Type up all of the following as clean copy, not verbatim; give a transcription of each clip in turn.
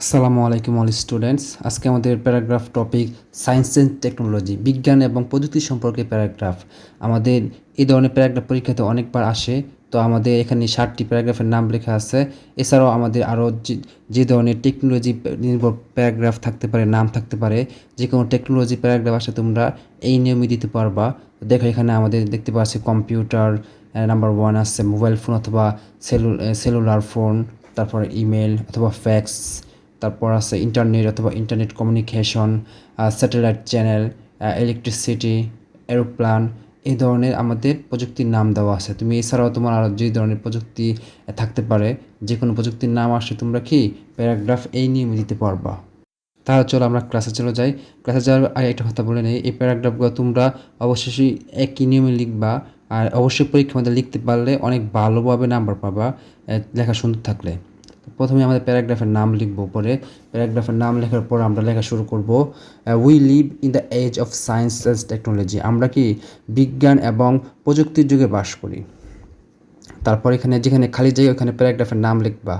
আসসালামু আলাইকুম all students. আজকে আমাদের paragraph topic science and technology, বিজ্ঞান এবং প্রযুক্তি সম্পর্কে প্যারাগ্রাফ। আমাদের এই ধরনের প্যারাগ্রাফ পরীক্ষাতে অনেকবার আসে। তো আমাদের এখানে 60টি প্যারাগ্রাফের নাম লেখা আছে। এছাড়াও আমাদের আরও যে ধরনের টেকনোলজি নির্ভর প্যারাগ্রাফ থাকতে পারে, নাম থাকতে পারে, যে কোনো টেকনোলজি প্যারাগ্রাফ আসে তোমরা এই নিয়মে দিতে পারবা। দেখো এখানে আমাদের দেখতে পাচ্ছি কম্পিউটার নাম্বার 1 আছে, মোবাইল ফোন অথবা সেলুলার ফোন, তারপরে ইমেল অথবা ফ্যাক্স, তারপর আছে ইন্টারনেট অথবা internet communication, satellite channel, electricity, aeroplane. এই ধরনের আমাদের প্রযুক্তির নাম দেওয়া আছে। তুমি এছাড়াও তোমার আরও যে ধরনের প্রযুক্তি থাকতে পারে, যে কোনো প্রযুক্তির নাম আসে তোমরা কি প্যারাগ্রাফ এই নিয়মে দিতে পারবা। তাহলে চলো আমরা ক্লাসে চলে যাই। ক্লাসে যাওয়ার আগে একটা কথা বলে নেই, এই প্যারাগ্রাফগুলো তোমরা অবশ্যই একই নিয়মে লিখবা। আর অবশ্যই পরীক্ষার মধ্যে লিখতে পারলে অনেক ভালোভাবে নাম্বার পাবা, লেখা সুন্দর থাকলে। প্রথমে আমাদের প্যারাগ্রাফের নাম লিখব, পরে প্যারাগ্রাফের নাম লেখার পর আমরা লেখা শুরু করব। We live in the age of science and technology, আমরা কি বিজ্ঞান এবং প্রযুক্তির যুগে বাস করি। তারপর এখানে যেখানে খালি জায়গা ওখানে প্যারাগ্রাফের নাম লিখবা।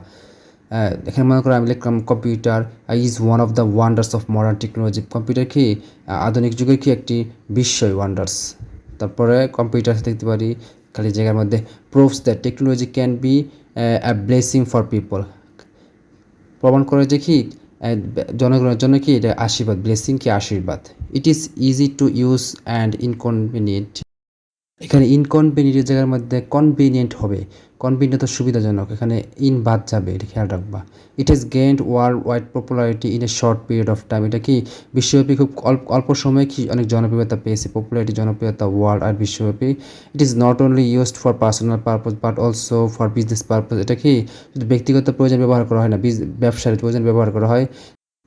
এখানে মনে করো আমি লিখলাম computer is one of the wonders of modern technology, computer কি আধুনিক যুগের কি একটি বিস্ময়, ওয়ান্ডার্স। তারপরে কম্পিউটার দেখতে পারি খালি জায়গার মধ্যে proves that technology can be a blessing for people, প্রমাণ করে যে কি জনগণের জন্য কি এটা আশীর্বাদ, ব্লেসিং কি আশীর্বাদ। It is easy to use and inconvenient, এখানে ইনকনভিনিয়েন্টের জায়গার মধ্যে কনভিনিয়েন্ট হবে, কনভিনিয়েন্ট তো সুবিধাজনক, এখানে ইন বাদ যাবে, এটা খেয়াল রাখবা। It has gained world wide popularity in a short period of time, এটা কি বিশ্বব্যাপী খুব অল্প সময়ে কি অনেক জনপ্রিয়তা পেয়েছে, পপুলারিটি জনপ্রিয়তা ওয়ার্ল্ড আর বিশ্বব্যাপী। ইট is not only used for personal purpose but also for business purpose, এটা কি শুধু ব্যক্তিগত প্রয়োজন ব্যবহার করা হয় না, ব্যবসার প্রয়োজন ব্যবহার করা হয়।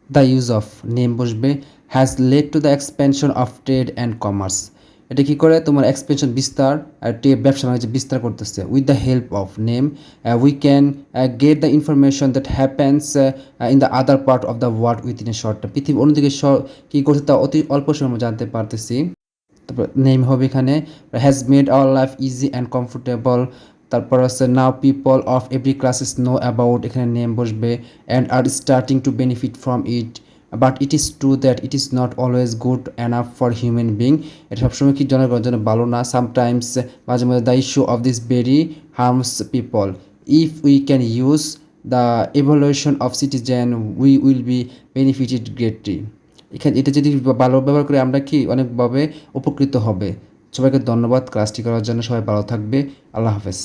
দ্য ইউজ অফ নেম বসবে, has led to the expansion of trade and commerce, এটা কী করে তোমার এক্সপেনশন বিস্তার আর ব্যবসা বাণিজ্য বিস্তার করতেছে। With the help of name we can get the information that happens in the other part of the world with in a short time, পৃথিবীর অন্যদিকে কী করছে তা অতি অল্প সময় জানতে পারতেছি। তারপর নেম হবে এখানে has made our life easy and comfortable. তারপর আছে now people of every classes know about, এখানে নেম বসবে, and are starting to benefit from it, but it is true that it is not always good enough for human being, এটা সবসময় কি জনগণের জন্য ভালো না। সামটাইমস মাঝে মাঝে the issue of this very harms people, if we can use the evolution of citizen we will be benefited greatly, এখানে এটা যদি ভালো ব্যবহার করে আমরা কি অনেকভাবে উপকৃত হবে। সবাইকে ধন্যবাদ ক্লাসটি করার জন্য, সবাই ভালো থাকবে, আল্লাহ হাফেজ।